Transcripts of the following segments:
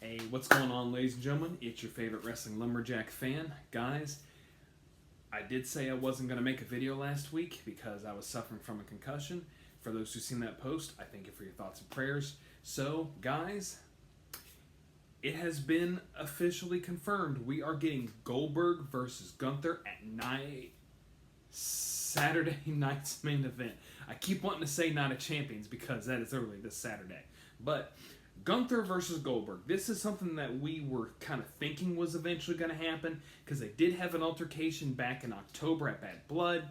Hey, what's going on, ladies and gentlemen? It's your favorite wrestling lumberjack fan. Guys, I did say I wasn't going to make a video last week because I was suffering from a concussion. For those who've seen that post, I thank you for your thoughts and prayers. So, guys, it has been officially confirmed. We are getting Goldberg versus Gunther at Saturday night's main event. I keep wanting to say Night of Champions because that is literally this Saturday. But Gunther versus Goldberg. This is something that we were kind of thinking was eventually going to happen because they did have an altercation back in October at Bad Blood.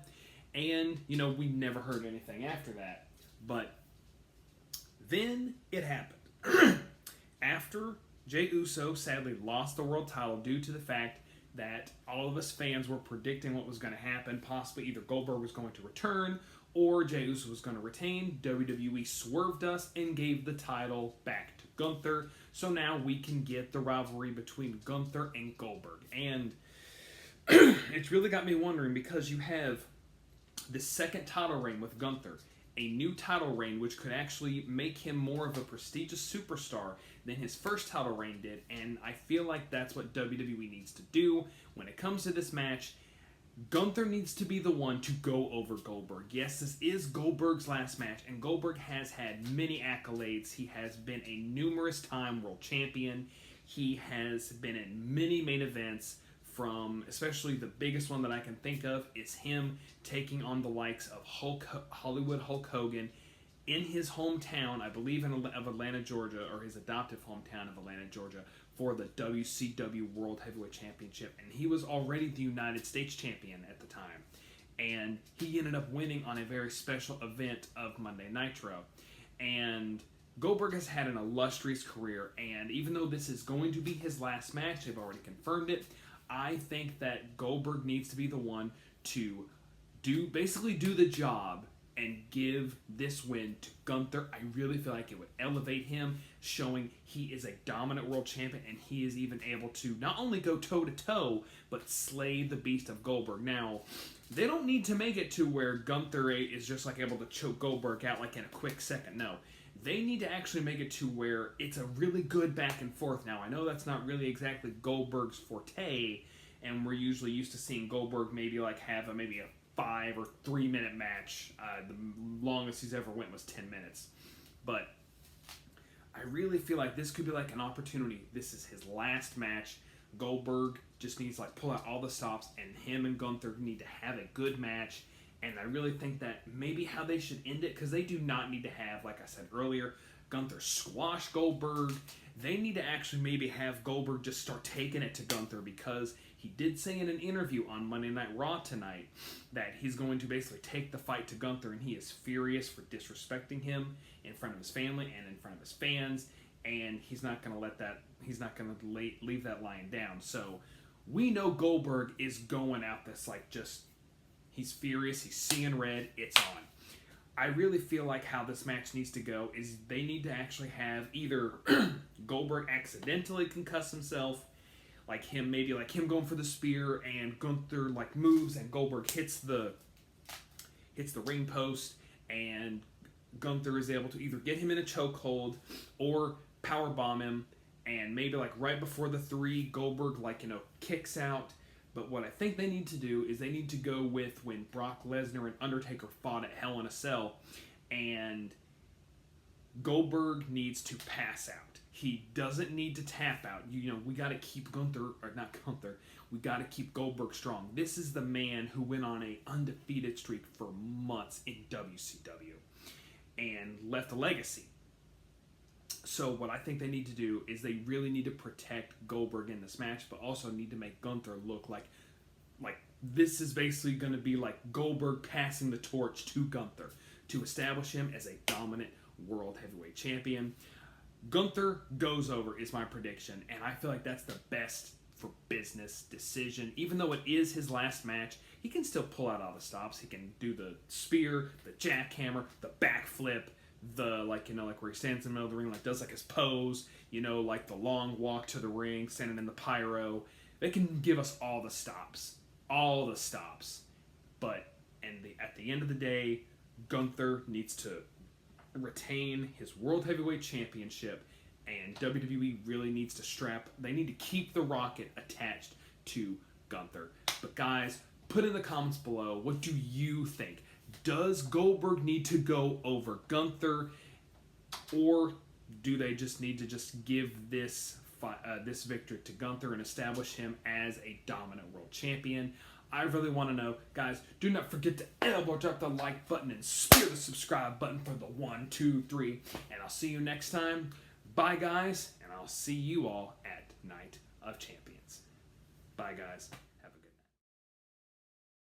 And, we never heard anything after that. But then it happened. After Jey Uso sadly lost the world title due to the fact that all of us fans were predicting what was going to happen. Possibly either Goldberg was going to return or Jey Uso was going to retain. WWE swerved us and gave the title back to Gunther. So now we can get the rivalry between Gunther and Goldberg. And it's really got me wondering because you have the second title reign with Gunther. A new title reign which could actually make him more of a prestigious superstar than his first title reign did. And I feel like that's what WWE needs to do when it comes to this match. Gunther needs to be the one to go over Goldberg. Yes, this is Goldberg's last match, and Goldberg has had many accolades. He has been a numerous time world champion. He has been in many main events, from especially the biggest one that I can think of is him taking on the likes of Hollywood Hulk Hogan in his hometown, I believe of Atlanta, Georgia, or his adoptive hometown of Atlanta, Georgia, for the WCW World Heavyweight Championship. And he was already the United States champion at the time. And he ended up winning on a very special event of Monday Nitro. And Goldberg has had an illustrious career, and even though this is going to be his last match, they've already confirmed it, I think that Goldberg needs to be the one to basically do the job and give this win to Gunther. I really feel like it would elevate him, showing he is a dominant world champion and he is even able to not only go toe-to-toe, but slay the beast of Goldberg. Now, they don't need to make it to where Gunther is just like able to choke Goldberg out like in a quick second. No. They need to actually make it to where it's a really good back and forth. Now, I know that's not really exactly Goldberg's forte, and we're usually used to seeing Goldberg maybe have a 5 or 3 minute match. The longest he's ever went was 10 minutes. But I really feel like this could be like an opportunity. This is his last match. Goldberg just needs to pull out all the stops, and him and Gunther need to have a good match. And I really think that maybe how they should end it, because they do not need to have, like I said earlier, Gunther squash Goldberg. They need to actually maybe have Goldberg just start taking it to Gunther, because he did say in an interview on Monday Night Raw tonight that he's going to basically take the fight to Gunther, and he is furious for disrespecting him in front of his family and in front of his fans, and he's not going to leave that lying down. So we know Goldberg is going out this he's furious, he's seeing red, it's on. I really feel like how this match needs to go is they need to actually have either Goldberg accidentally concuss himself, him going for the spear, and Gunther moves and Goldberg hits the ring post, and Gunther is able to either get him in a chokehold or powerbomb him, and maybe right before the 3, Goldberg kicks out. But what I think they need to do is they need to go with when Brock Lesnar and Undertaker fought at Hell in a Cell, and Goldberg needs to pass out. He doesn't need to tap out. We got to keep we got to keep Goldberg strong. This is the man who went on a undefeated streak for months in WCW and left a legacy. So what I think they need to do is they really need to protect Goldberg in this match, but also need to make Gunther look like this is basically going to be Goldberg passing the torch to Gunther to establish him as a dominant world heavyweight champion. Gunther goes over is my prediction, and I feel like that's the best for business decision. Even though it is his last match, he can still pull out all the stops. He can do the spear, the jackhammer, the backflip, the where he stands in the middle of the ring, does his pose, the long walk to the ring, standing in the pyro. They can give us all the stops. But at the end of the day, Gunther needs to retain his World Heavyweight Championship And WWE really needs to they need to keep the rocket attached to Gunther. But guys, put in the comments below, what do you think? Does Goldberg need to go over Gunther, or do they just need to just give this victory to Gunther and establish him as a dominant world champion? I really want to know. Guys, do not forget to elbow drop the like button and spear the subscribe button for the 1, 2, 3. And I'll see you next time. Bye, guys, and I'll see you all at Night of Champions. Bye, guys.